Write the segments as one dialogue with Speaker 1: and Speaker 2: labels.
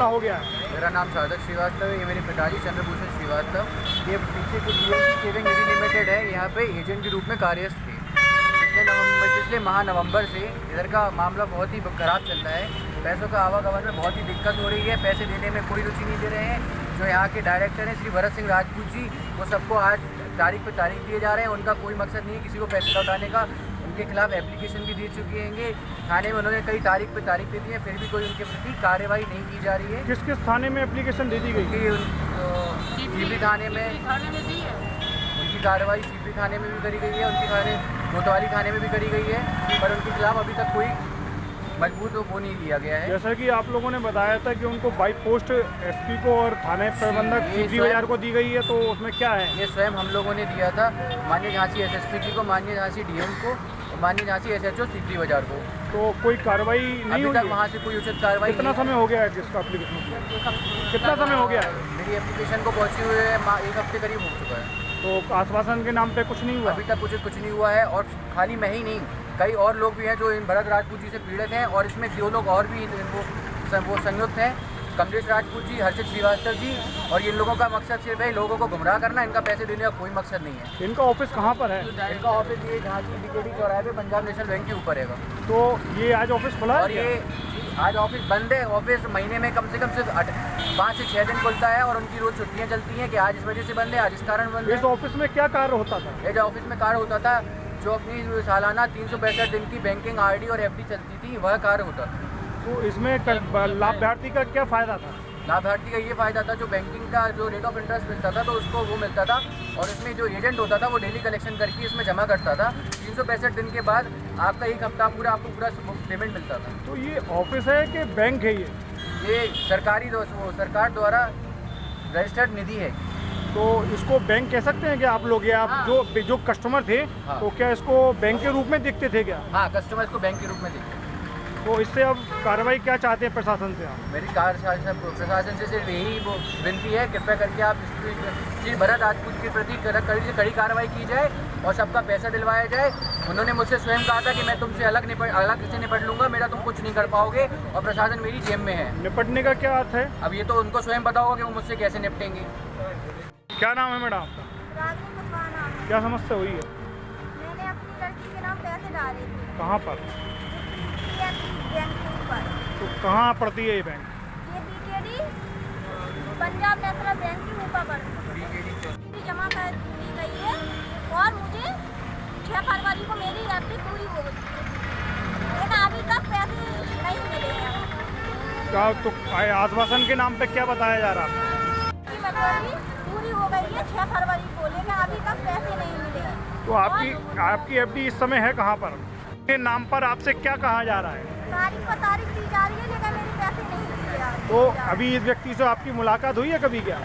Speaker 1: हो गया है?
Speaker 2: मेरा नाम साधक श्रीवास्तव है। ये मेरे पिताजी चंद्रभूषण श्रीवास्तव, ये पीछे कुछ सेविंग निधि लिमिटेड है, यहाँ पे एजेंट के रूप में कार्यरत थे। पिछले माह नवंबर से इधर का मामला बहुत ही ख़राब चल रहा है। पैसों का आवागमन में बहुत ही दिक्कत हो रही है, पैसे देने में कोई रुचि नहीं दे रहे हैं। जो यहाँ के डायरेक्टर हैं श्री भरत सिंह राजपूत जी, वो सबको आज तारीख पे तारीख दिए जा रहे हैं। उनका कोई मकसद नहीं है किसी को पैसे लौटाने का। उनके खिलाफ एप्लीकेशन भी दे चुके हैं थाने में, उन्होंने कई तारीख पे तारीख दे दी है, फिर भी कोई उनके प्रति कार्रवाई नहीं की जा रही है।
Speaker 1: किस किस थाने में एप्लीकेशन दे दी गई?
Speaker 2: सीपी थाने में दी है, उनकी कार्रवाई सीपी थाने में भी करी गई है, उनकी थाने कोतवाली थाने में भी करी गई है, पर उनके खिलाफ अभी तक कोई मजबूत वो नहीं लिया गया है।
Speaker 1: जैसा कि आप लोगों ने बताया था कि उनको बाई पोस्ट एसपी को और थाने प्रबंधक सीपी बाजार को दी गई है, तो उसमें क्या है?
Speaker 2: ये स्वयं हम लोगों ने दिया था माननीय झांसी एसएसपी जी को, माननीय झांसी डीएम को, माननीय झांसी एसएचओ सीपी बाजार को।
Speaker 1: तो कोई कार्रवाई नहीं हुई?
Speaker 2: अभी तक वहाँ से कोई उचित कार्रवाई।
Speaker 1: कितना समय हो गया है जिसका एप्लीकेशन? कितना समय हो गया है?
Speaker 2: मेरी एप्लीकेशन को पहुँची हुए है 1 हफ्ते करीब हो चुका है।
Speaker 1: तो आश्वासन के नाम पे कुछ नहीं हुआ?
Speaker 2: अभी तक कुछ नहीं हुआ है, और खाली मैं ही नहीं, कई और लोग भी हैं जो इन भरत राजपूत जी से पीड़ित हैं, और इसमें 2 लोग और भी वो संयुक्त हैं, कमलेश राजपूत जी, हर्षित श्रीवास्तव जी, और इन लोगों का मकसद सिर्फ है लोगों को गुमराह करना। इनका पैसे देने का कोई मकसद नहीं है।
Speaker 1: इनका ऑफिस कहाँ पर है?
Speaker 2: इनका ऑफिस ये झांसी बीकेडी चौराहे पे पंजाब नेशनल बैंक के ऊपर है।
Speaker 1: तो ये आज ऑफिस खुला है?
Speaker 2: और ये आज ऑफिस बंद है। ऑफिस महीने में कम से कम सिर्फ 5 से 6 दिन खुलता है, और उनकी रोज छुट्टियाँ चलती हैं कि आज इस वजह से बंद है, आज इस कारण बंद है।
Speaker 1: इस ऑफिस में क्या कार्य होता था?
Speaker 2: इस ऑफिस में कार्य होता था जो अपनी सालाना 365 दिन की बैंकिंग आरडी और एफडी चलती थी, वह कार्य होता था।
Speaker 1: तो इसमें लाभार्थी का क्या फ़ायदा था?
Speaker 2: लाभार्थी का ये फ़ायदा था, जो बैंकिंग का जो रेट ऑफ इंटरेस्ट मिलता था तो उसको वो मिलता था, और इसमें जो एजेंट होता था वो डेली कलेक्शन करके इसमें जमा करता था। 365 दिन के बाद आपका 1 हफ्ता पूरा आपको पूरा पेमेंट मिलता था।
Speaker 1: तो ये ऑफिस है कि बैंक है?
Speaker 2: ये सरकार द्वारा रजिस्टर्ड निधि है।
Speaker 1: तो इसको बैंक कह सकते हैं कि आप लोग, या
Speaker 2: हाँ।
Speaker 1: जो कस्टमर थे,
Speaker 2: हाँ।
Speaker 1: तो क्या इसको बैंक के रूप में देखते थे क्या?
Speaker 2: हाँ, कस्टमर्स को बैंक के रूप में देखते हैं।
Speaker 1: तो इससे अब कार्रवाई क्या चाहते हैं प्रशासन से आप?
Speaker 2: मेरी प्रशासन से सिर्फ यही वो विनती है, कृपया करके आप श्री भरत राजपूत के प्रति कड़ी कार्रवाई की जाए और सबका पैसा दिलवाया जाए। उन्होंने मुझसे स्वयं कहा था कि मैं तुमसे अलग से निपट लूँगा, मेरा तुम कुछ नहीं कर पाओगे, और प्रशासन मेरी जेब में है।
Speaker 1: निपटने का क्या अर्थ है?
Speaker 2: अब ये तो उनको स्वयं पता होगा कि वो मुझसे कैसे निपटेंगे।
Speaker 1: क्या नाम है मैडम आपका? क्या समस्या हुई है?
Speaker 3: मैंने अपनी लड़की के नाम पैसे डाले थे।
Speaker 1: कहाँ पर?
Speaker 3: बैंक के ऊपर।
Speaker 1: तो कहाँ पड़ती है ये बैंक?
Speaker 3: ये बीकेडी पंजाब नेशनल बैंक के ऊपर पड़ती है। जमा कर दी गई है, और मुझे 6 फरवरी को मेरी एफडी पूरी हो गई, लेकिन अभी तक पैसे नहीं मिले हैं।
Speaker 1: क्या तो आश्वासन के नाम पे क्या बताया जा रहा है?
Speaker 3: पूरी हो गई है 6 फरवरी को, लेकिन अभी तक पैसे नहीं मिले हैं।
Speaker 1: तो आपकी एफडी इस समय है कहाँ पर? के नाम पर आपसे क्या कहा जा रहा है?
Speaker 3: तारीख पर तारीख दी जा रही है, लेकिन मेरे पैसे नहीं मिले।
Speaker 1: तो अभी इस व्यक्ति से आपकी मुलाकात हुई है कभी क्या?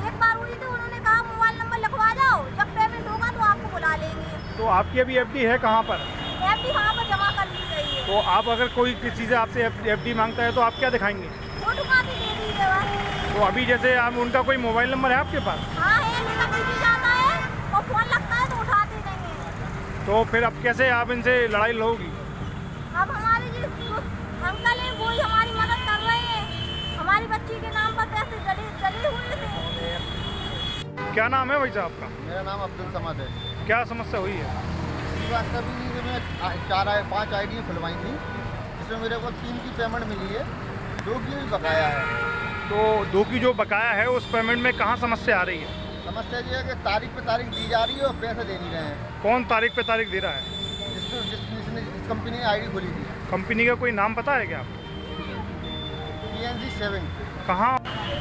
Speaker 3: एक बार हुई थी, उन्होंने कहा मोबाइल नंबर लिखवा जाओ, जब पेमेंट होगा तो आपको बुला लेंगे।
Speaker 1: तो आपकी अभी एफडी है कहाँ पर?
Speaker 3: एफडी वहाँ पर जमा कर ली गई है।
Speaker 1: तो आप अगर कोई किसी चीज़ आपसे एफडी मांगता है तो आप क्या दिखाएंगे?
Speaker 3: फोटो कॉपी दे दीजिए बस।
Speaker 1: तो अभी जैसे आप, उनका कोई मोबाइल नंबर है आपके पास?
Speaker 3: हाँ है, लेकिन बिजी जाता है और फोन लगता है तो उठाते नहीं है।
Speaker 1: तो फिर अब कैसे आप इनसे लड़ाई लड़ोगी?
Speaker 3: अब हमारे जो अंकल हैं वो ही हमारी मदद कर रहे हैं। हमारी बच्ची के नाम पर पैसे डले हुए थे।
Speaker 1: क्या नाम है भाई साहब आपका?
Speaker 4: मेरा नाम अब्दुल समद है।
Speaker 1: क्या समस्या हुई है?
Speaker 4: श्रीवास्तव जी में 5 आईडी खुलवाई थी, जिसमें मेरे को 3 की पेमेंट मिली है, 2 की भी बकाया है।
Speaker 1: तो 2 की जो बकाया है उस पेमेंट में कहाँ समस्या आ रही है?
Speaker 4: समस्या ये है कि तारीख पे तारीख दी जा रही है और पैसे दे नहीं रहे हैं।
Speaker 1: कौन तारीख पे तारीख दे रहा है?
Speaker 4: जिस कंपनी ने आईडी खोली थी।
Speaker 1: कंपनी का कोई नाम पता है क्या आपको?
Speaker 4: PNG 7
Speaker 1: कहाँ?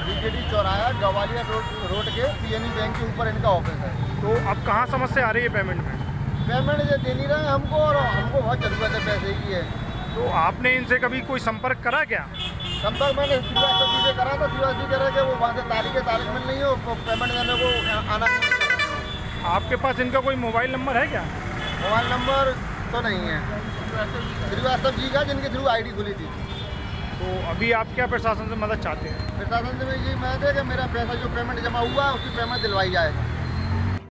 Speaker 4: बीकेडी चौराहा ग्वालियर रोड के PNB बैंक के ऊपर इनका ऑफिस है।
Speaker 1: तो अब कहाँ समस्या आ रही है पेमेंट में?
Speaker 4: पेमेंट ये दे नहीं रहे हैं हमको, और हमको बहुत ज़रूरत है पैसे की है।
Speaker 1: तो आपने इनसे कभी कोई संपर्क करा क्या?
Speaker 4: संपर्क मैंने श्रीवास्तव जी से करा था। श्रीवास्तव जी कह रहे कि वो वहाँ से तारीख मिल रही हो, पेमेंट देने को आना।
Speaker 1: आपके पास इनका कोई मोबाइल नंबर है क्या?
Speaker 4: मोबाइल नंबर तो नहीं है श्रीवास्तव जी का, जिनके थ्रू आईडी खुली थी।
Speaker 1: तो अभी आप क्या प्रशासन से मदद चाहते हैं?
Speaker 4: प्रशासन से यही मदद है कि मेरा पैसा जो पेमेंट जमा हुआ है उसकी पेमेंट दिलवाई जाए।